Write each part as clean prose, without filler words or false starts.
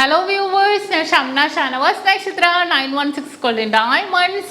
Hello viewers, SHAMNA Nakshathra 916 Golden Diamonds.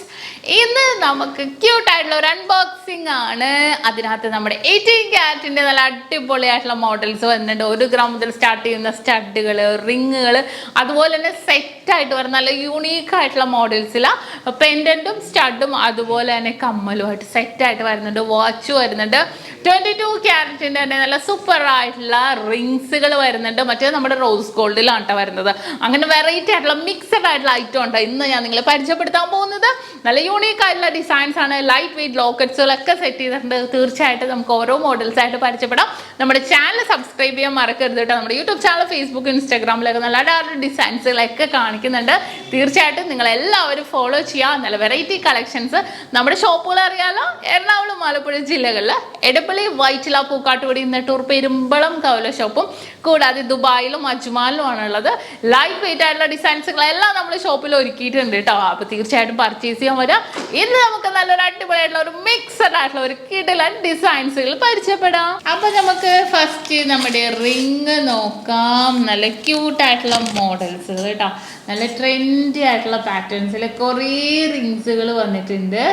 ഇന്ന് നമുക്ക് cute ആയിട്ടുള്ള ഒരു അൺബോക്സിംഗ് ആണ്. അതിനകത്ത് നമ്മുടെ 18 ക്യാരറ്റിന്റെ നല്ല അടിപൊളിയായിട്ടുള്ള മോഡൽസ് വരുന്നുണ്ട്. 1 ഗ്രാം മുതൽ സ്റ്റാർട്ട് ചെയ്യുന്ന സ്റ്റഡുകൾ, റിങ്ങുകൾ, അതുപോലെ തന്നെ സെറ്റ് ആയിട്ട് വരുന്ന നല്ല യൂണീക്ക് ആയിട്ടുള്ള മോഡൽസിലാണ് പെൻഡന്റും സ്റ്റഡും അതുപോലെ തന്നെ കമ്മലുമായിട്ട് സെറ്റ് ആയിട്ട് വരുന്നുണ്ട്. വാച്ച് വരുന്നുണ്ട്. 22 ക്യാരറ്റിന്റെ തന്നെ നല്ല സൂപ്പർ ആയിട്ടുള്ള റിങ്സുകൾ വരുന്നുണ്ട്. മറ്റേ നമ്മുടെ റോസ് ഗോൾഡിലാണ് കേട്ടോ വരുന്നത്. അങ്ങനെ വെറൈറ്റി ആയിട്ടുള്ള മിക്സഡ് ആയിട്ടുള്ള ഐറ്റം ഉണ്ട് ഇന്ന് ഞാൻ നിങ്ങളെ പരിചയപ്പെടുത്താൻ പോകുന്നത്. നല്ല യൂണീക്ക് ആയിട്ടുള്ള ഡിസൈൻസ് ആണ്. ലൈറ്റ് വെയിറ്റ് ലോക്കറ്റ്സുകളൊക്കെ സെറ്റ് ചെയ്തിട്ടുണ്ട്. തീർച്ചയായിട്ടും നമുക്ക് ഓരോ മോഡൽസ് ആയിട്ട് പരിചയപ്പെടാം. നമ്മുടെ ചാനൽ സബ്സ്ക്രൈബ് ചെയ്യാൻ മറക്കരുത് കേട്ടോ. നമ്മുടെ യൂട്യൂബ് ചാനൽ, ഫേസ്ബുക്ക്, ഇൻസ്റ്റാഗ്രാമിലൊക്കെ നല്ല അടാറ് ഡിസൈൻസുകളൊക്കെ കാണിക്കുന്നുണ്ട്. തീർച്ചയായിട്ടും നിങ്ങൾ എല്ലാവരും ഫോളോ ചെയ്യുക. നല്ല വെറൈറ്റി കളക്ഷൻസ് നമ്മുടെ ഷോപ്പുകൾ അറിയാലോ. എറണാകുളം, ആലപ്പുഴ ജില്ലകളിൽ എടപ്പള്ളി, വൈറ്റില, പൂക്കാട്ടുപടി, നെട്ടൂർ, പെരുമ്പളം കവല ഷോപ്പും കൂടാതെ ദുബായിലും അജ്മാലിലുമാണ് ഉള്ളത്. ലൈറ്റ് വെയിറ്റ് ആയിട്ടുള്ള ഡിസൈൻസുകളെല്ലാം നമ്മൾ ഷോപ്പിൽ ഒരുക്കിയിട്ടുണ്ട് കേട്ടോ. അപ്പോൾ തീർച്ചയായിട്ടും പർച്ചേസ് ചെയ്യാൻ വരാം. ഇന്ന് നമുക്ക് നല്ലൊരു അടിപൊളിയായിട്ടുള്ള ഒരു മിക്സഡ് ആയിട്ടുള്ള ഒരു കിടിലൻ ഡിസൈൻസുകൾ പരിചയപ്പെടാം. അപ്പൊ നമുക്ക് ഫസ്റ്റ് നമ്മുടെ റിങ് നോക്കാം. നല്ല ക്യൂട്ട് ആയിട്ടുള്ള മോഡൽസുകൾ കേട്ടോ. നല്ല ട്രെൻഡി ആയിട്ടുള്ള പാറ്റേൺസിൽ കുറേ റിങ്സുകൾ വന്നിട്ടുണ്ട്.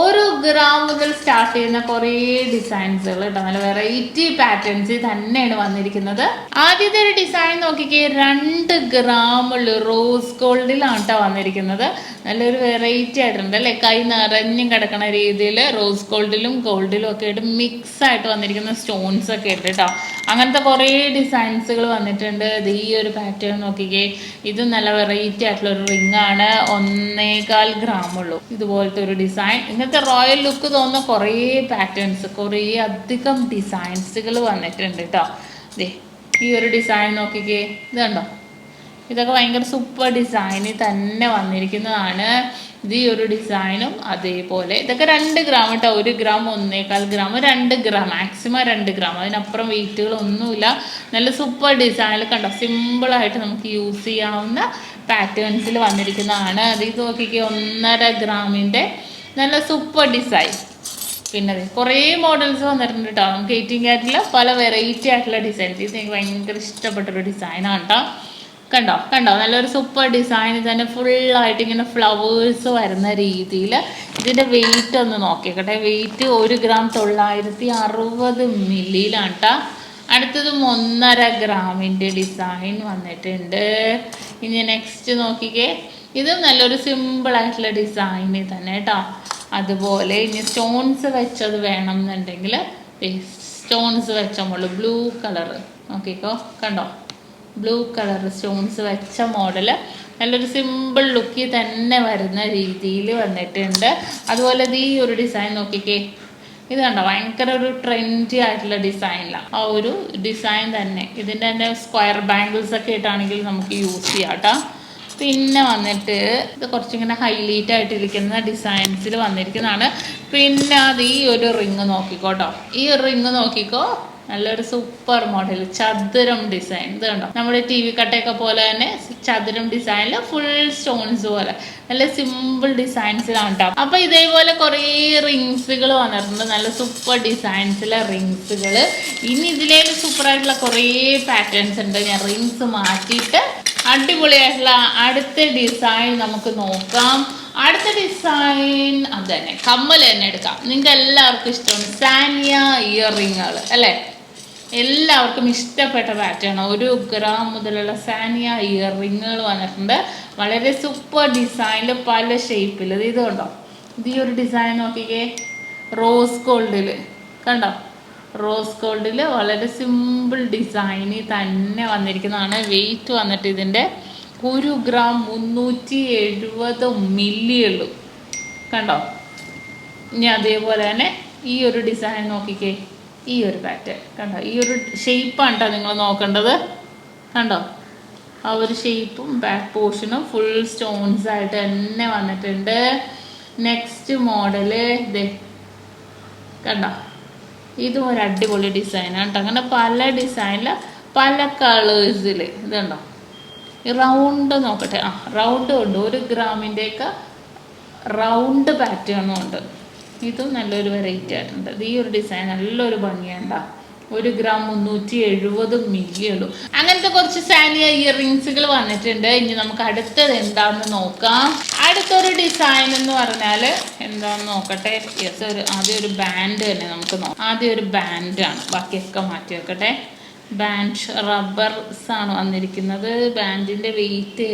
1 ഗ്രാം മുതൽ സ്റ്റാർട്ട് ചെയ്യുന്ന കുറേ ഡിസൈൻസുകൾ കേട്ടോ. നല്ല വെറൈറ്റി പാറ്റേൺസ് തന്നെയാണ് വന്നിരിക്കുന്നത്. ആദ്യത്തെ ഒരു ഡിസൈൻ നോക്കിക്കേ, 2 ഗ്രാമുള്ള റോസ് ഗോൾഡിലാണ് കേട്ടോ വന്നിരിക്കുന്നത്. നല്ലൊരു വെറൈറ്റി ആയിട്ടുണ്ട് അല്ലേ. കൈ നിറഞ്ഞും കിടക്കുന്ന രീതിയിൽ റോസ് ഗോൾഡിലും ഗോൾഡിലും ഒക്കെ ആയിട്ട് മിക്സ് ആയിട്ട് വന്നിരിക്കുന്ന സ്റ്റോൺസ് ഒക്കെ ഉണ്ട് കേട്ടോ. അങ്ങനത്തെ കുറേ ഡിസൈൻസുകൾ വന്നിട്ടുണ്ട്. ഈ ഒരു പാറ്റേൺ നോക്കിക്കേ, ഇത് നല്ല വെറൈറ്റി ആയിട്ടുള്ള ഒരു റിംഗ് ആണ്. 1.25 ഗ്രാമുള്ളൂ. ഇതുപോലത്തെ ഒരു ഡിസൈൻ. ഇങ്ങനത്തെ റോയൽ ലുക്ക് തോന്നുന്ന കുറേ പാറ്റേൺസ്, കുറേ അധികം ഡിസൈൻസുകൾ വന്നിട്ടുണ്ട് കേട്ടോ. ഈ ഒരു ഡിസൈൻ നോക്കിക്കേ, ഇത് കണ്ടോ. ഇതൊക്കെ ഭയങ്കര സൂപ്പർ ഡിസൈനിൽ തന്നെ വന്നിരിക്കുന്നതാണ്. ഇത് ഈ ഒരു ഡിസൈനും അതേപോലെ. ഇതൊക്കെ 2 ഗ്രാം കേട്ടോ. 1 gram, 1.25 gram, 2 gram, maximum 2 gram. അതിനപ്പുറം വെയിറ്റുകളൊന്നുമില്ല. നല്ല സൂപ്പർ ഡിസൈനിൽ കണ്ടോ. സിമ്പിളായിട്ട് നമുക്ക് യൂസ് ചെയ്യാവുന്ന പാറ്റേൺസിൽ വന്നിരിക്കുന്നതാണ്. അത് ഇത് നോക്കിക്കേ, 1.5 ഗ്രാമിൻ്റെ നല്ല സൂപ്പർ ഡിസൈൻ. പിന്നെ കുറേ മോഡൽസ് വന്നിട്ടുണ്ട് കേട്ടോ. നമുക്ക് 18 ക്യാരറ്റിൽ പല വെറൈറ്റി ആയിട്ടുള്ള ഡിസൈൻസ്. ഇത് എനിക്ക് ഭയങ്കര ഇഷ്ടപ്പെട്ടൊരു ഡിസൈനാണ് കേട്ടോ. കണ്ടോ കണ്ടോ, നല്ലൊരു സൂപ്പർ ഡിസൈൻ തന്നെ. ഫുള്ളായിട്ട് ഇങ്ങനെ ഫ്ലവേഴ്സ് വരുന്ന രീതിയിൽ. ഇതിൻ്റെ വെയിറ്റ് ഒന്ന് നോക്കിക്കട്ടെ. വെയിറ്റ് 1 ഗ്രാം 960 മില്ലിയിലാണ് കേട്ടോ. അടുത്തതും 1.5 ഗ്രാമിൻ്റെ ഡിസൈൻ വന്നിട്ടുണ്ട്. ഇനി നെക്സ്റ്റ് നോക്കിക്കേ, ഇതും നല്ലൊരു സിമ്പിളായിട്ടുള്ള ഡിസൈനിൽ തന്നെ കേട്ടോ. അതുപോലെ ഇനി സ്റ്റോൺസ് വെച്ചത് വേണം എന്നുണ്ടെങ്കിൽ സ്റ്റോൺസ് വെച്ച മോഡൽ ബ്ലൂ കളർ നോക്കിക്കോ. കണ്ടോ, ബ്ലൂ കളർ സ്റ്റോൺസ് വെച്ച മോഡൽ നല്ലൊരു സിമ്പിൾ ലുക്കിൽ തന്നെ വരുന്ന രീതിയിൽ വന്നിട്ടുണ്ട്. അതുപോലെ ഈ ഒരു ഡിസൈൻ നോക്കിക്കേ, ഇത് കണ്ടോ, ഭയങ്കര ഒരു ട്രെൻഡി ആയിട്ടുള്ള ഡിസൈനിലാണ്. ആ ഒരു ഡിസൈൻ തന്നെ. ഇതിൻ്റെ തന്നെ സ്ക്വയർ ബാംഗിൾസ് ഒക്കെ ഇട്ടാണെങ്കിൽ നമുക്ക് യൂസ് ചെയ്യാം കേട്ടോ. പിന്നെ വന്നിട്ട് ഇത് കുറച്ചിങ്ങനെ ഹൈലൈറ്റ് ആയിട്ടിരിക്കുന്ന ഡിസൈൻസിൽ വന്നിരിക്കുന്നതാണ്. പിന്നെ അത് ഈ ഒരു റിങ് നോക്കിക്കോട്ടോ. ഈ ഒരു റിങ് നോക്കിക്കോ, നല്ലൊരു സൂപ്പർ മോഡൽ ചതുരം ഡിസൈൻ. ഇത് കണ്ടോ, നമ്മുടെ TV കട്ടയൊക്കെ പോലെ തന്നെ ചതുരം ഡിസൈനിൽ ഫുൾ സ്റ്റോൺസ് പോലെ നല്ല സിമ്പിൾ ഡിസൈൻസിലാണ് കേട്ടോ. അപ്പൊ ഇതേപോലെ കുറേ റിങ്സുകൾ വന്നിട്ടുണ്ട്. നല്ല സൂപ്പർ ഡിസൈൻസിലെ റിങ്സുകൾ. ഇനി ഇതിലേക്ക് സൂപ്പറായിട്ടുള്ള കുറേ പാറ്റേൺസ് ഉണ്ട്. ഞാൻ റിങ്സ് മാറ്റിയിട്ട് അടിപൊളിയായിട്ടുള്ള അടുത്ത ഡിസൈൻ നമുക്ക് നോക്കാം. അടുത്ത ഡിസൈൻ അത് തന്നെ, കമ്മൽ തന്നെ എടുക്കാം. നിങ്ങൾക്ക് എല്ലാവർക്കും ഇഷ്ടമാണ് സാനിയ ഇയർ റിങ്ങുകൾ അല്ലേ. എല്ലാവർക്കും ഇഷ്ടപ്പെട്ട പാറ്റേൺ. 1 ഗ്രാം മുതലുള്ള സാനിയ ഇയർ റിങ്ങുകൾ വന്നിട്ടുണ്ട്. വളരെ സൂപ്പർ ഡിസൈനിൽ പല ഷേപ്പിൽ. ഇത് കണ്ടോ, ഇത് ഈ ഒരു ഡിസൈൻ നോക്കിക്കേ, റോസ് ഗോൾഡിൽ കണ്ടോ. റോസ് ഗോൾഡിൽ വളരെ സിമ്പിൾ ഡിസൈനിൽ തന്നെ വന്നിരിക്കുന്നതാണ്. വെയിറ്റ് വന്നിട്ട് ഇതിൻ്റെ 1 ഗ്രാം 370 മില്ലിയുള്ളൂ. കണ്ടോ. ഇനി അതേപോലെ തന്നെ ഈ ഒരു ഡിസൈൻ നോക്കിക്കേ, ഈ ഒരു പാറ്റേൺ കണ്ടോ. ഈ ഒരു ഷേപ്പാണ് കേട്ടോ നിങ്ങൾ നോക്കേണ്ടത്. കണ്ടോ, ആ ഒരു ഷേപ്പും ബാക്ക് പോർഷനും ഫുൾ സ്റ്റോൺസ് ആയിട്ട് തന്നെ വന്നിട്ടുണ്ട്. നെക്സ്റ്റ് മോഡല് ഇത് കണ്ടോ, ഇതും ഒരു അടിപൊളി ഡിസൈനാണ് കേട്ടോ. അങ്ങനെ പല ഡിസൈനിൽ പല കളേഴ്സിൽ. ഇത് കണ്ടോ, ഈ റൗണ്ട് നോക്കട്ടെ. റൗണ്ടും ഉണ്ട്. 1 ഗ്രാമിൻ്റെയൊക്കെ റൗണ്ട് പാറ്റേണും ഉണ്ട്. ഇതും നല്ലൊരു വെറൈറ്റി ആയിട്ടുണ്ട്. ഈ ഒരു ഡിസൈൻ നല്ലൊരു ഭംഗിയുണ്ടാ. 1 ഗ്രാം 370 മില്ലി ഉള്ളൂ. അങ്ങനത്തെ കുറച്ച് സാനിയ ഇയറിങ്സുകൾ വന്നിട്ടുണ്ട്. ഇനി നമുക്ക് അടുത്തത് എന്താണെന്ന് നോക്കാം. അടുത്തൊരു ഡിസൈൻ എന്ന് പറഞ്ഞാൽ എന്താണെന്ന് നോക്കട്ടെ. യെസ്, ആദ്യം ഒരു ബാൻഡ് തന്നെ നമുക്ക് നോക്കാം. ആദ്യം ഒരു ബാൻഡാണ്, ബാക്കിയൊക്കെ മാറ്റി വെക്കട്ടെ. ബാൻഡ് റബ്ബർസ് ആണ് വന്നിരിക്കുന്നത്. ബാൻഡിന്റെ വെയിറ്റ്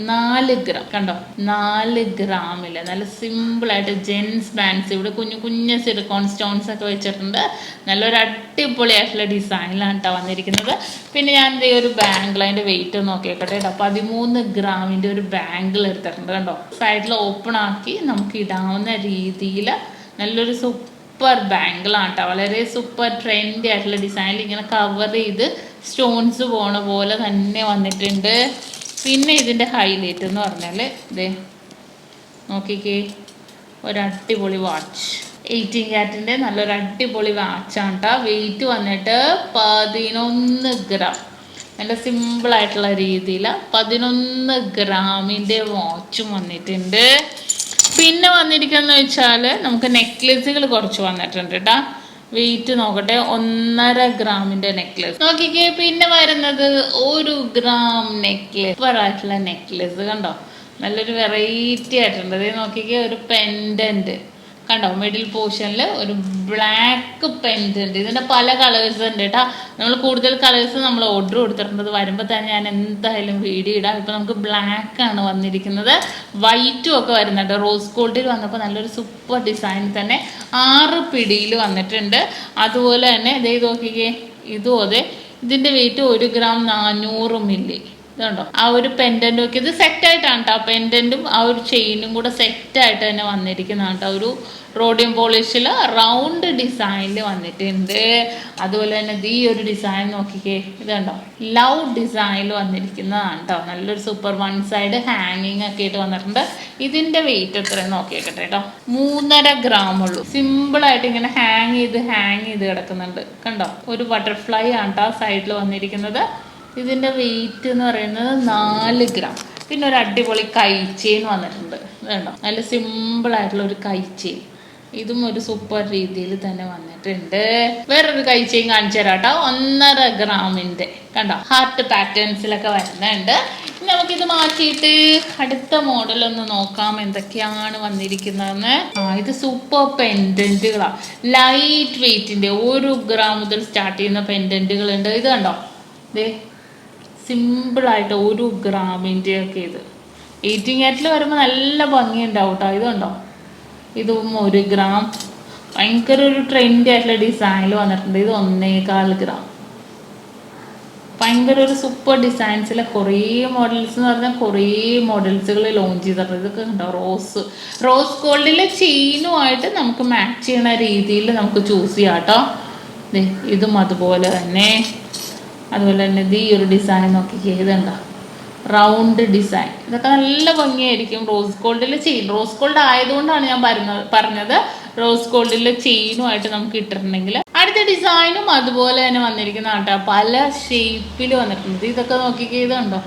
4 ഗ്രാം. കണ്ടോ, 4 ഗ്രാമില് നല്ല സിമ്പിളായിട്ട് ജെൻസ് ബാൻഡ്സ്. ഇവിടെ കുഞ്ഞു കുഞ്ഞു സിലിക്കോൺ സ്റ്റോൺസ് ഒക്കെ വെച്ചിട്ടുണ്ട്. നല്ലൊരു അടിപൊളിയായിട്ടുള്ള ഡിസൈനിലാണ് കേട്ടോ വന്നിരിക്കുന്നത്. പിന്നെ ഞാൻ ഈ ഒരു ബാങ്കിൾ, അതിന്റെ വെയിറ്റ് നോക്കിയേക്കട്ടെ കേട്ടോ. 13 ഗ്രാമിന്റെ ഒരു ബാങ്കിൾ എടുത്തിട്ടുണ്ട്. കണ്ടോ, സൈഡിൽ ഓപ്പൺ ആക്കി നമുക്ക് ഇടാവുന്ന രീതിയിൽ നല്ലൊരു സൂപ്പർ ബാങ്കിളാണ് കേട്ടോ. വളരെ സൂപ്പർ ട്രെൻഡി ആയിട്ടുള്ള ഡിസൈനിൽ ഇങ്ങനെ കവർ ചെയ്ത് സ്റ്റോൺസ് പോണ പോലെ തന്നെ വന്നിട്ടുണ്ട്. പിന്നെ ഇതിൻ്റെ ഹൈലൈറ്റ് എന്ന് പറഞ്ഞാൽ ഇതേ നോക്കിക്കേ, ഒരു അടിപൊളി വാച്ച്. 18 ക്യാരറ്റിൻ്റെ നല്ലൊരു അടിപൊളി വാച്ചാണ് കേട്ടോ. വെയിറ്റ് വന്നിട്ട് 11 ഗ്രാം. നല്ല സിമ്പിളായിട്ടുള്ള രീതിയിൽ 11 ഗ്രാമിൻ്റെ വാച്ചും വന്നിട്ടുണ്ട്. പിന്നെ വന്നിരിക്കുന്നത് വെച്ചാൽ നമുക്ക് നെക്ലേസുകൾ കുറച്ച് വന്നിട്ടുണ്ട് കേട്ടോ. വെയിറ്റ് നോക്കട്ടെ, 1.5 ഗ്രാമിന്റെ നെക്ലേസ് നോക്കിക്കേ. പിന്നെ വരുന്നത് 1 ഗ്രാം നെക്ലേസ്, സൂപ്പറായിട്ടുള്ള നെക്ലേസ്. കണ്ടോ, നല്ലൊരു വെറൈറ്റി ആയിട്ടുണ്ട്. ഇത് നോക്കിക്കേ, ഒരു പെൻഡന്റ് കണ്ടോ, മിഡിൽ പോർഷനിൽ ഒരു ബ്ലാക്ക് പെൻഡന്റ്. ഇതിന്റെ പല കളേഴ്സ് ഉണ്ട് കേട്ടോ. നമ്മൾ കൂടുതൽ കളേഴ്സ് നമ്മൾ ഓർഡർ കൊടുത്തിട്ടുണ്ട്. വരുമ്പോൾ തന്നെ ഞാൻ എന്തായാലും വീഡിയോ ഇടാം. ഇപ്പൊ നമുക്ക് ബ്ലാക്ക് ആണ് വന്നിരിക്കുന്നത്, വൈറ്റും ഒക്കെ വരുന്നുണ്ട്. റോസ് ഗോൾഡിൽ വന്നപ്പോൾ നല്ലൊരു സൂപ്പർ ഡിസൈൻ തന്നെ 6 പിടിയിൽ വന്നിട്ടുണ്ട്. അതുപോലെ തന്നെ ഇതേ നോക്കിക്കേ, ഇതും അതെ. ഇതിന്റെ വെയിറ്റ് 1 ഗ്രാം 400 മില്ലി. ഇതുണ്ടോ, ആ ഒരു പെൻഡന്റ് ഒക്കെ ഇത് സെറ്റ് ആയിട്ടാണ് കേട്ടോ. പെൻഡന്റും ആ ഒരു ചെയിനും കൂടെ സെറ്റ് ആയിട്ട് തന്നെ വന്നിരിക്കുന്നതാണ് കേട്ടോ. ഒരു റോഡിയം പോളിഷിൽ റൗണ്ട് ഡിസൈനിൽ വന്നിട്ടുണ്ട്. അതുപോലെ തന്നെ ഈ ഒരു ഡിസൈൻ നോക്കിക്കേ, ഇതുണ്ടോ, ലവ് ഡിസൈനിൽ വന്നിരിക്കുന്നതാണ് കേട്ടോ. നല്ലൊരു സൂപ്പർ വൺ സൈഡ് ഹാങ്ങിങ് ഒക്കെ ആയിട്ട് വന്നിട്ടുണ്ട്. ഇതിന്റെ വെയിറ്റ് എത്രയും നോക്കിയേക്കട്ടെ കേട്ടോ, 3.5 ഗ്രാം ഉള്ളൂ. സിമ്പിളായിട്ട് ഇങ്ങനെ ഹാങ് ചെയ്ത് കിടക്കുന്നുണ്ട്. കണ്ടോ, ഒരു ബട്ടർഫ്ലൈ ആണ് കേട്ടോ സൈഡിൽ വന്നിരിക്കുന്നത്. ഇതിൻ്റെ വെയിറ്റ് എന്ന് പറയുന്നത് 4 ഗ്രാം. പിന്നെ ഒരു അടിപൊളി കൈ ചെയിൻ വന്നിട്ടുണ്ട്. വേണ്ടോ, നല്ല സിമ്പിളായിട്ടുള്ള ഒരു കൈ ചെയിൻ. ഇതും ഒരു സൂപ്പർ രീതിയിൽ തന്നെ വന്നിട്ടുണ്ട്. വേറൊരു കൈ ചെയിൻ കാണിച്ചു തരാം കേട്ടോ, 1.5 ഗ്രാമിൻ്റെ. കണ്ടോ, ഹാർട്ട് പാറ്റേൺസിലൊക്കെ വരുന്നുണ്ട്. ഇനി നമുക്കിത് മാറ്റിയിട്ട് അടുത്ത മോഡൽ ഒന്ന് നോക്കാം എന്തൊക്കെയാണ് വന്നിരിക്കുന്നതെന്ന്. ഇത് സൂപ്പർ പെൻഡന്റുകളാണ്, ലൈറ്റ് വെയിറ്റിന്റെ. 1 ഗ്രാം മുതൽ സ്റ്റാർട്ട് ചെയ്യുന്ന പെൻഡന്റുകൾ ഉണ്ട്. ഇത് കണ്ടോ, ദേ സിമ്പിളായിട്ട് 1 ഗ്രാമിൻ്റെ ഒക്കെ. ഇത് 18 ക്യാരറ്റിൽ വരുമ്പോൾ നല്ല ഭംഗിയുണ്ടാവും കേട്ടോ. ഇതുണ്ടോ, ഇതും 1 ഗ്രാം. ഭയങ്കര ഒരു ട്രെൻഡി ആയിട്ടുള്ള ഡിസൈനിൽ വന്നിട്ടുണ്ട്. ഇത് 1.25 ഗ്രാം. ഭയങ്കര ഒരു സൂപ്പർ ഡിസൈൻസിലെ കുറേ മോഡൽസ് എന്ന് പറഞ്ഞാൽ കുറേ മോഡൽസുകൾ ലോഞ്ച് ചെയ്തിട്ടുണ്ട്. ഇതൊക്കെ കണ്ടോ, റോസ് ഗോൾഡിലെ ചെയിനുമായിട്ട് നമുക്ക് മാച്ച് ചെയ്യുന്ന രീതിയിൽ നമുക്ക് ചൂസ് ചെയ്യാം കേട്ടോ. ഇതും അതുപോലെ തന്നെ. അതുപോലെ തന്നെ ഈ ഒരു ഡിസൈൻ നോക്കിക്കേ, ഇതുണ്ടോ, റൗണ്ട് ഡിസൈൻ. ഇതൊക്കെ നല്ല ഭംഗിയായിരിക്കും. റോസ് ഗോൾഡിലെ ചെയിൻ, റോസ് ഗോൾഡ് ആയതുകൊണ്ടാണ് ഞാൻ പറഞ്ഞത് റോസ് ഗോൾഡിലെ ചെയിനുമായിട്ട് നമുക്ക് ഇട്ടിട്ടുണ്ടെങ്കിൽ. അടുത്ത ഡിസൈനും അതുപോലെ തന്നെ വന്നിരിക്കുന്ന കേട്ടോ, പല ഷേപ്പിൽ വന്നിട്ടുണ്ട്. ഇതൊക്കെ നോക്കിക്കേ, ഇതുണ്ടോ,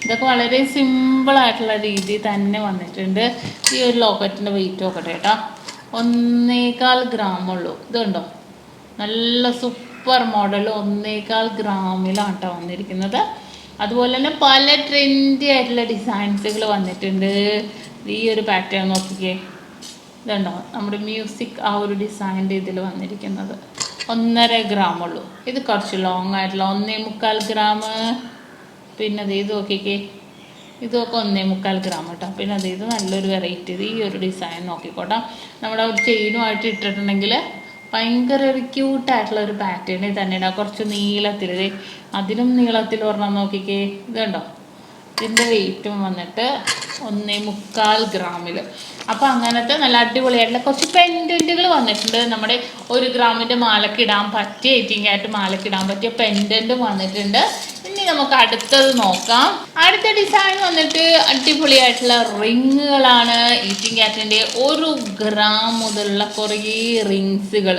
ഇതൊക്കെ വളരെ സിമ്പിളായിട്ടുള്ള രീതിയിൽ തന്നെ വന്നിട്ടുണ്ട്. ഈ ഒരു ലോക്കറ്റിൻ്റെ വെയിറ്റ് നോക്കട്ടെ കേട്ടോ, 1.25 ഗ്രാം ഉള്ളൂ. ഇതുണ്ടോ, നല്ല സൂപ്പർ മോഡൽ 1.25 ഗ്രാമിലാണ് കേട്ടോ വന്നിരിക്കുന്നത്. അതുപോലെ തന്നെ പല ട്രെൻഡി ആയിട്ടുള്ള ഡിസൈൻസുകൾ വന്നിട്ടുണ്ട്. ഈ ഒരു പാറ്റേൺ നോക്കിക്കേ, ഇതുണ്ടോ, നമ്മുടെ മ്യൂസിക് ആ ഒരു ഡിസൈൻ്റെ ഇതിൽ വന്നിരിക്കുന്നത് 1.5 ഗ്രാം ഉള്ളൂ. ഇത് കുറച്ച് ലോങ് ആയിട്ടുള്ള 1.25 ഗ്രാം. പിന്നെ അത് ഇത് നോക്കിക്കേ, ഇതൊക്കെ 1.25 ഗ്രാം കേട്ടോ. പിന്നെ അത് ഇത് നല്ലൊരു വെറൈറ്റി. ഈ ഒരു ഡിസൈൻ നോക്കിക്കോട്ടോ, നമ്മുടെ ഒരു ചെയിനുമായിട്ട് ഇട്ടിട്ടുണ്ടെങ്കിൽ ഭയങ്കര ഒരു ക്യൂട്ടായിട്ടുള്ള ഒരു പാറ്റേണിൽ തന്നെയാണ്. കുറച്ച് നീളത്തിൽ, അതിലും നീളത്തിൽ ഒരെണ്ണം നോക്കിക്കേ, ഇതുണ്ടോ. ഇതിൻ്റെ വെയിറ്റും വന്നിട്ട് 1.25 ഗ്രാമിൽ. അപ്പോൾ അങ്ങനത്തെ നല്ല അടിപൊളിയായിട്ടുള്ള കുറച്ച് പെൻഡൻറ്റുകൾ വന്നിട്ടുണ്ട്. നമ്മുടെ 1 ഗ്രാമിൻ്റെ മാലക്കിടാൻ പറ്റിയ 18 ക്യാരറ്റ് മാലക്കിടാൻ പറ്റിയ പെൻഡൻറ്റും വന്നിട്ടുണ്ട്. ഇനി നമുക്ക് അടുത്തത് നോക്കാം. അടുത്ത ഡിസൈൻ വന്നിട്ട് അടിപൊളിയായിട്ടുള്ള റിങ്ങുകളാണ്. 18 ക്യാരറ്റിൻ്റെ 1 ഗ്രാം മുതലുള്ള കുറേ റിങ്സുകൾ,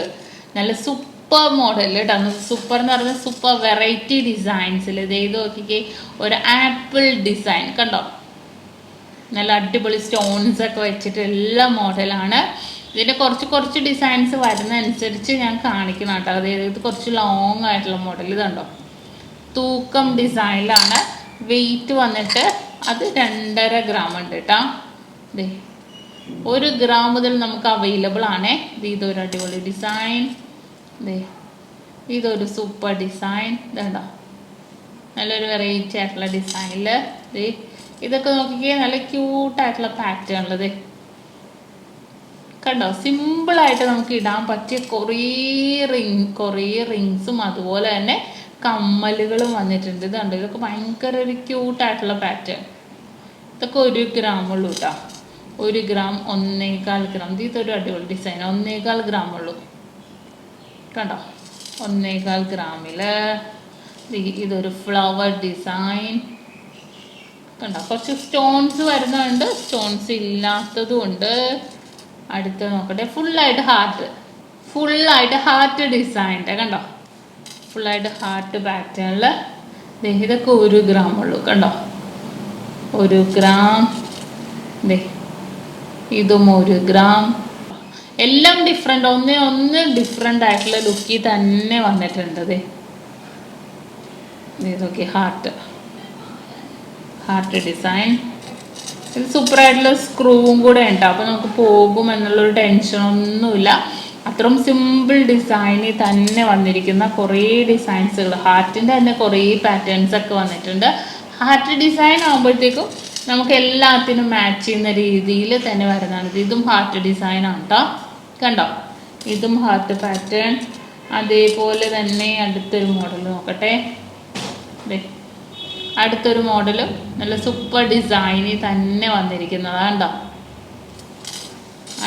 നല്ല സൂപ്പർ മോഡൽ കേട്ടോ. സൂപ്പർ എന്ന് പറഞ്ഞാൽ സൂപ്പർ വെറൈറ്റി ഡിസൈൻസിൽ. ഇത് നോക്കിക്കേ, ഒരു ആപ്പിൾ ഡിസൈൻ കണ്ടോ, നല്ല അടിപൊളി സ്റ്റോൺസ് ഒക്കെ വെച്ചിട്ട് എല്ലാ മോഡലാണ്. ഇതിൻ്റെ കുറച്ച് ഡിസൈൻസ് വരുന്നതനുസരിച്ച് ഞാൻ കാണിക്കണം കേട്ടോ. അതായത് ഇത് കുറച്ച് ലോങ് ആയിട്ടുള്ള മോഡൽ ഇതുണ്ടോ, തൂക്കം ഡിസൈനിലാണ്. വെയിറ്റ് വന്നിട്ട് അത് 2.5 ഗ്രാം ഉണ്ട് കേട്ടോ. ദേ 1 ഗ്രാം മുതൽ നമുക്ക് അവൈലബിൾ ആണേ. ഇതൊരു അടിപൊളി ഡിസൈൻ. ദേ ഇതൊരു സൂപ്പർ ഡിസൈൻ. ഇതുണ്ടോ, നല്ലൊരു വെറൈറ്റി ആയിട്ടുള്ള ഡിസൈനിൽ. ദേ ഇതൊക്കെ നോക്കിക്കേ, നല്ല ക്യൂട്ടായിട്ടുള്ള പാറ്റേണുള്ളത് കണ്ടോ. സിമ്പിളായിട്ട് നമുക്ക് ഇടാൻ പറ്റിയ കുറേ റിങ്സും അതുപോലെ തന്നെ കമ്മലുകളും വന്നിട്ടുണ്ട്. ഇതുണ്ട്, ഇതൊക്കെ ഭയങ്കര ഒരു ക്യൂട്ടായിട്ടുള്ള പാറ്റേൺ. ഇതൊക്കെ 1 ഗ്രാം ഉള്ളൂ കേട്ടോ. 1 ഗ്രാം 1.25 ഗ്രാം. ഇതൊരു അടിപൊളി ഡിസൈൻ. 1.25 ഗ്രാം ഉള്ളൂ കണ്ടോ. 1.25 ഗ്രാമിൽ ഇതൊരു ഫ്ലവർ ഡിസൈൻ കണ്ടോ. കുറച്ച് സ്റ്റോൺസ് വരുന്നുണ്ട്, സ്റ്റോൺസ് ഇല്ലാത്തതും ഉണ്ട്. അടുത്ത് നോക്കട്ടെ, ഫുള്ളായിട്ട് ഹാർട്ട് ഡിസൈൻ്റെ കണ്ടോ. ഫുള്ളായിട്ട് ഹാർട്ട് പാറ്റേണിൽ. ഇതൊക്കെ 1 ഗ്രാം ഉള്ളൂ കണ്ടോ. 1 ഗ്രാം. ഇതും 1 ഗ്രാം. എല്ലാം ഡിഫറെൻ്റ്, ഒന്ന് ഡിഫറെൻ്റ് ആയിട്ടുള്ള ലുക്കിൽ തന്നെ വന്നിട്ടുണ്ട്. ഇതൊക്കെ ഹാർട്ട് ഡിസൈൻ. ഇത് സൂപ്പറായിട്ടുള്ള സ്ക്രൂവും കൂടെ ഉണ്ട്. അപ്പോൾ നമുക്ക് പോകും എന്നുള്ളൊരു ടെൻഷനൊന്നുമില്ല. അത്രയും സിമ്പിൾ ഡിസൈനിൽ തന്നെ വന്നിരിക്കുന്ന കുറേ ഡിസൈൻസുകൾ, ഹാർട്ടിൻ്റെ തന്നെ കുറേ പാറ്റേൺസ് ഒക്കെ വന്നിട്ടുണ്ട്. ഹാർട്ട് ഡിസൈൻ ആകുമ്പോഴത്തേക്കും നമുക്ക് എല്ലാത്തിനും മാച്ച് ചെയ്യുന്ന രീതിയിൽ തന്നെ വരുന്നതാണ്. ഇതും ഹാർട്ട് ഡിസൈനാണ് കേട്ടോ കണ്ടോ. ഇതും ഹാർട്ട് പാറ്റേൺ. അതേപോലെ തന്നെ അടുത്തൊരു മോഡൽ നോക്കട്ടെ. അടുത്തൊരു മോഡലും നല്ല സൂപ്പർ ഡിസൈനിൽ തന്നെ വന്നിരിക്കുന്നതാണ് കേട്ടോ.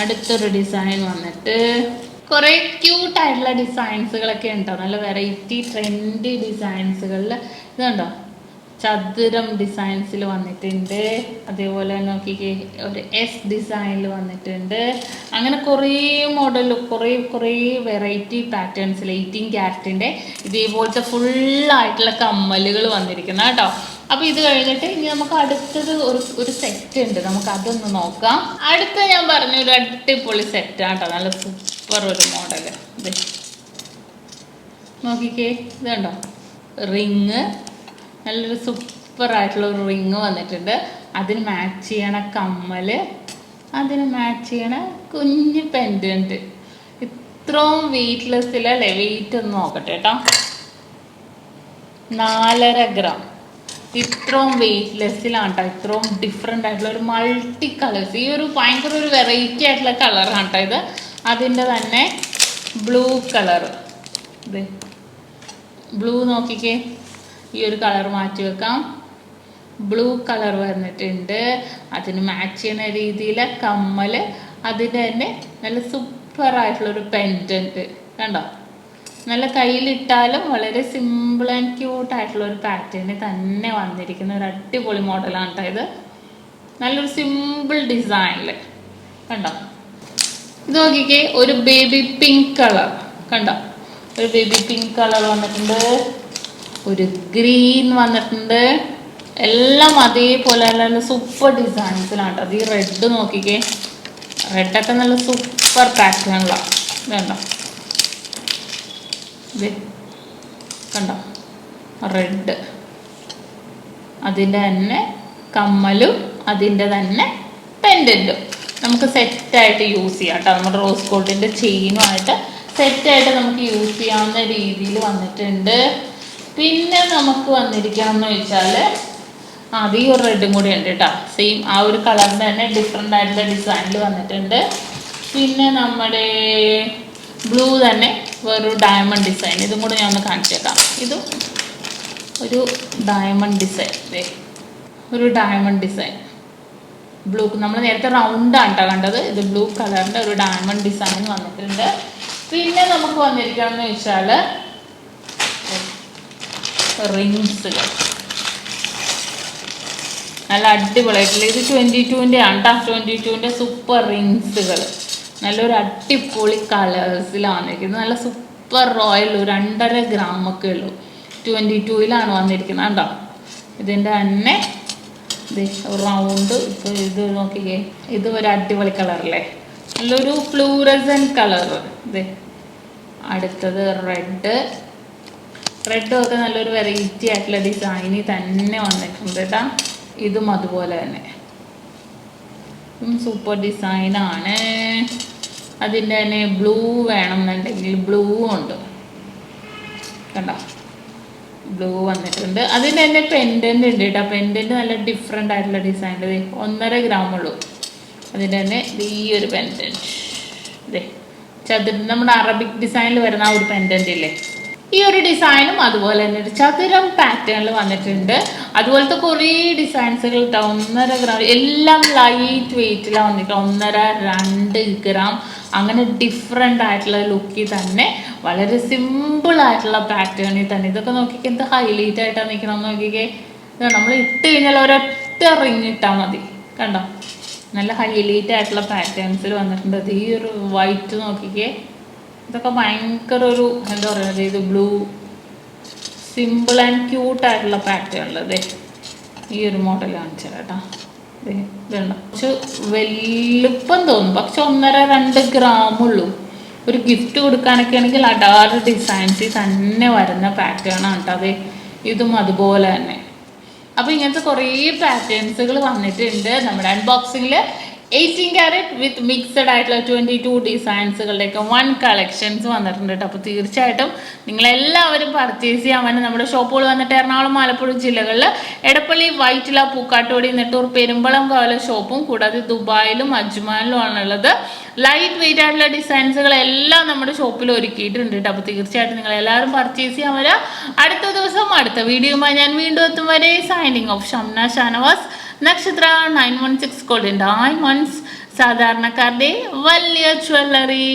അടുത്തൊരു ഡിസൈൻ വന്നിട്ട് കുറേ ക്യൂട്ടായിട്ടുള്ള ഡിസൈൻസുകളൊക്കെ ഉണ്ടോ, നല്ല വെറൈറ്റി ട്രെൻഡി ഡിസൈൻസുകളിൽ. ഇതുണ്ടോ, ചതുരം ഡിസൈൻസിൽ വന്നിട്ടുണ്ട്. അതേപോലെ നോക്കിക്കേ, ഒരു S ഡിസൈനിൽ വന്നിട്ടുണ്ട്. അങ്ങനെ കുറേ മോഡൽ, കുറേ വെറൈറ്റി പാറ്റേൺസിൽ 18 ക്യാരറ്റിൻ്റെ ഇതേപോലത്തെ ഫുള്ളായിട്ടുള്ള കമ്മലുകൾ വന്നിരിക്കുന്ന കേട്ടോ. അപ്പോൾ ഇത് കഴിഞ്ഞിട്ട് ഇനി നമുക്ക് അടുത്തത് ഒരു സെറ്റ് ഉണ്ട്, നമുക്ക് അതൊന്ന് നോക്കാം. അടുത്ത ഞാൻ പറഞ്ഞ ഒരു അടിപൊളി സെറ്റാണ് കേട്ടോ, നല്ല സൂപ്പർ ഒരു മോഡൽ. ഇത് നോക്കിക്കേ, ഇത് കണ്ടോ, റിങ്, നല്ലൊരു സൂപ്പറായിട്ടുള്ള ഒരു റിങ് വന്നിട്ടുണ്ട്. അതിന് മാച്ച് ചെയ്യണ കമ്മൽ, അതിന് മാച്ച് ചെയ്യണ കുഞ്ഞ് പെൻഡൻറ്റ്. ഇത്രയും വെയ്റ്റ്ലെസ്സിലല്ലേ, വെയിറ്റ് ഒന്ന് നോക്കട്ടെ കേട്ടോ. 4.5 ഗ്രാം. ഇത്രയും വെയ്റ്റ്ലെസ്സിലാണ് കേട്ടോ. ഇത്രയും ഡിഫറെൻ്റ് ആയിട്ടുള്ള ഒരു മൾട്ടി കളേഴ്സ്. ഈ ഒരു ഭയങ്കര ഒരു വെറൈറ്റി ആയിട്ടുള്ള കളറാണ് കേട്ടോ ഇത്. അതിൻ്റെ തന്നെ ബ്ലൂ കളർ. ഇത് ബ്ലൂ നോക്കിക്കേ, ഈ ഒരു കളർ മാറ്റി വെക്കാം. ബ്ലൂ കളർ വന്നിട്ടുണ്ട്. അതിന് മാച്ച് ചെയ്യുന്ന രീതിയിൽ കമ്മൽ, അതിൻ്റെ തന്നെ നല്ല സൂപ്പറായിട്ടുള്ളൊരു പെൻഡൻറ്റ് കണ്ടോ. നല്ല കയ്യിലിട്ടാലും വളരെ സിമ്പിൾ ആൻഡ് ക്യൂട്ടായിട്ടുള്ള ഒരു പാറ്റേണിൽ തന്നെ വന്നിരിക്കുന്ന ഒരു അടിപൊളി മോഡലാണ് കേട്ടോ ഇത്. നല്ലൊരു സിമ്പിൾ ഡിസൈനിൽ കണ്ടോ. ഇത് നോക്കിക്കേ, ഒരു ബേബി പിങ്ക് കളർ കണ്ടോ. ഒരു ബേബി പിങ്ക് കളർ വന്നിട്ടുണ്ട്, ഒരു ഗ്രീൻ വന്നിട്ടുണ്ട്. എല്ലാം അതേപോലെ നല്ല സൂപ്പർ ഡിസൈൻസിലാണ് കേട്ടോ. അത് ഈ റെഡ് നോക്കിക്കേ, റെഡൊക്കെ നല്ല സൂപ്പർ പാറ്റേണിലാണ്. വേണ്ട ഇത് കണ്ടോ, റെഡ്, അതിൻ്റെ തന്നെ കമ്മലും അതിൻ്റെ തന്നെ പെൻഡൻറ്റും നമുക്ക് സെറ്റായിട്ട് യൂസ് ചെയ്യാം കേട്ടോ. നമ്മുടെ റോസ് ഗോൾഡിൻ്റെ ചെയിനുമായിട്ട് സെറ്റായിട്ട് നമുക്ക് യൂസ് ചെയ്യാവുന്ന രീതിയിൽ വന്നിട്ടുണ്ട്. പിന്നെ നമുക്ക് വന്നിരിക്കണം എന്ന് വെച്ചാൽ അത് ഈ ഒരു റെഡും കൂടി ഉണ്ട് കേട്ടോ. സെയിം ആ ഒരു കളറിൻ്റെ തന്നെ ഡിഫറെൻ്റ് ആയിട്ടുള്ള ഡിസൈനിൽ വന്നിട്ടുണ്ട്. പിന്നെ നമ്മുടെ ബ്ലൂ തന്നെ വേറൊരു ഡയമണ്ട് ഡിസൈൻ, ഇതും കൂടെ ഞാൻ ഒന്ന് കാണിച്ചേക്കാം. ഇതും ഒരു ഡയമണ്ട് ഡിസൈൻ, ഒരു ഡയമണ്ട് ഡിസൈൻ ബ്ലൂ. നമ്മൾ നേരത്തെ റൗണ്ടാണ് കേട്ടോ കണ്ടത്, ഇത് ബ്ലൂ കളറിൻ്റെ ഒരു ഡയമണ്ട് ഡിസൈൻ വന്നിട്ടുണ്ട്. പിന്നെ നമുക്ക് വന്നിരിക്കണം എന്ന് വെച്ചാൽ റിങ്സുകൾ നല്ല അടിപൊളിയായിട്ടുള്ള, ഇത് 22-ൻ്റെ ആണ് കേട്ടോ. 22-ൻ്റെ സൂപ്പർ റിങ്സുകൾ നല്ലൊരു അടിപൊളി കളേഴ്സിലാണ് വന്നിരിക്കുന്നത്. നല്ല സൂപ്പർ റോയൽ, ഒരു 2.5 ഗ്രാം ഒക്കെ ഉള്ളൂ. 22-ലാണ് വന്നിരിക്കുന്നത് കേട്ടോ. ഇതിൻ്റെ തന്നെ ഇത് റൗണ്ട്. ഇപ്പോൾ ഇത് നോക്കിക്കേ, ഇത് ഒരു അടിപൊളി കളറല്ലേ, നല്ലൊരു ഫ്ലൂറസൻ കളർ. ഇതേ അടുത്തത് റെഡും ഒക്കെ നല്ലൊരു വെറൈറ്റി ആയിട്ടുള്ള ഡിസൈനിൽ തന്നെ വന്നിട്ടുണ്ട് കേട്ടോ. ഇതും അതുപോലെ തന്നെ സൂപ്പർ ഡിസൈനാണ്. അതിൻ്റെ തന്നെ ബ്ലൂ വേണമെന്നുണ്ടെങ്കിൽ ബ്ലൂ ഉണ്ട് കണ്ടോ, ബ്ലൂ വന്നിട്ടുണ്ട്. അതിൻ്റെ തന്നെ പെൻഡൻ്റ് ഉണ്ട് കേട്ടോ. പെൻഡൻ്റ് നല്ല ഡിഫറെൻ്റ് ആയിട്ടുള്ള ഡിസൈൻ. 1.5 ഗ്രാമുള്ളൂ. അതിൻ്റെ തന്നെ ഈ ഒരു പെൻഡൻറ്റ് ചതുരം, നമ്മുടെ അറബിക് ഡിസൈനിൽ വരുന്ന ആ ഒരു പെൻഡൻ്റ് ഇല്ലേ, ഈ ഒരു ഡിസൈനും അതുപോലെ തന്നെ ഒരു ചതുരം പാറ്റേണിൽ വന്നിട്ടുണ്ട്. അതുപോലത്തെ കുറേ ഡിസൈൻസുകൾ ഇട്ടാ 1.5 ഗ്രാം, എല്ലാം ലൈറ്റ് വെയിറ്റിലാണ് വന്നിട്ട് 1.5-2 ഗ്രാം അങ്ങനെ ഡിഫറെൻ്റ് ആയിട്ടുള്ള ലുക്കിൽ തന്നെ വളരെ സിമ്പിൾ ആയിട്ടുള്ള പാറ്റേണിൽ തന്നെ. ഇതൊക്കെ നോക്കിക്കേ എന്ത് ഹൈലൈറ്റ് ആയിട്ടാണ് നിൽക്കണം നോക്കിക്കേ. നമ്മൾ ഇട്ട് കഴിഞ്ഞാൽ ഒരൊറ്റ റിങ് ഇട്ടാൽ മതി കണ്ടോ. നല്ല ഹൈലൈറ്റ് ആയിട്ടുള്ള പാറ്റേൺസിൽ വന്നിട്ടുണ്ട്. അത് ഈ ഒരു വൈറ്റ് നോക്കിക്കേ, ഇതൊക്കെ ഭയങ്കര ഒരു എന്താ പറയുന്നത്, ഇത് ബ്ലൂ സിമ്പിൾ ആൻഡ് ക്യൂട്ടായിട്ടുള്ള പാറ്റേണുള്ളത്. ഈ ഒരു മോഡൽ കാണിച്ചാൽ കേട്ടോ. ഇതുണ്ടോ, കുറച്ച് വലുപ്പം തോന്നും, പക്ഷെ 1.5-2 ഗ്രാമുള്ളൂ. ഒരു ഗിഫ്റ്റ് കൊടുക്കാനൊക്കെ ആണെങ്കിൽ അടാറ് ഡിസൈൻസിൽ തന്നെ വരുന്ന പാറ്റേൺ ആണ് കേട്ടോ. ഇതും അതുപോലെ തന്നെ. അപ്പോൾ ഇങ്ങനത്തെ കുറേ പാറ്റേൺസുകൾ വന്നിട്ടുണ്ട് നമ്മുടെ അൺബോക്സിങ്ങിൽ. 18 ക്യാരറ്റ് വിത്ത് മിക്സഡ് ആയിട്ടുള്ള 22 ഡിസൈൻസുകളുടെയൊക്കെ 1 കളക്ഷൻസ് വന്നിട്ടുണ്ട് കേട്ടോ. അപ്പോൾ തീർച്ചയായിട്ടും നിങ്ങളെല്ലാവരും പർച്ചേസ് ചെയ്യാൻ വേണ്ടി നമ്മുടെ ഷോപ്പുകൾ വന്നിട്ട് എറണാകുളം, മലപ്പുറം ജില്ലകളിൽ എടപ്പള്ളി, വൈറ്റില, പൂക്കാട്ടുപടി, നെട്ടൂർ, പെരുമ്പളം കാവല ഷോപ്പും കൂടാതെ ദുബായിലും അജ്മാനിലും ആണുള്ളത്. ലൈറ്റ് വെയിറ്റ് ആയിട്ടുള്ള ഡിസൈൻസുകളെല്ലാം നമ്മുടെ ഷോപ്പിൽ ഒരുക്കിയിട്ടുണ്ട് കേട്ടോ. അപ്പോൾ തീർച്ചയായിട്ടും നിങ്ങളെല്ലാവരും പർച്ചേസ് ചെയ്യാൻ വരാം. അടുത്ത ദിവസം അടുത്ത വീഡിയോയുമായി ഞാൻ വീണ്ടും എത്തും വരെ സൈനിങ് ഓഫ് ഷംന ഷാനവാസ്, നക്ഷത്ര 916 ഗോൾഡൻ ഡയമണ്ട്സ്, സാധാരണക്കാരുടെ വലിയ ജ്വല്ലറി.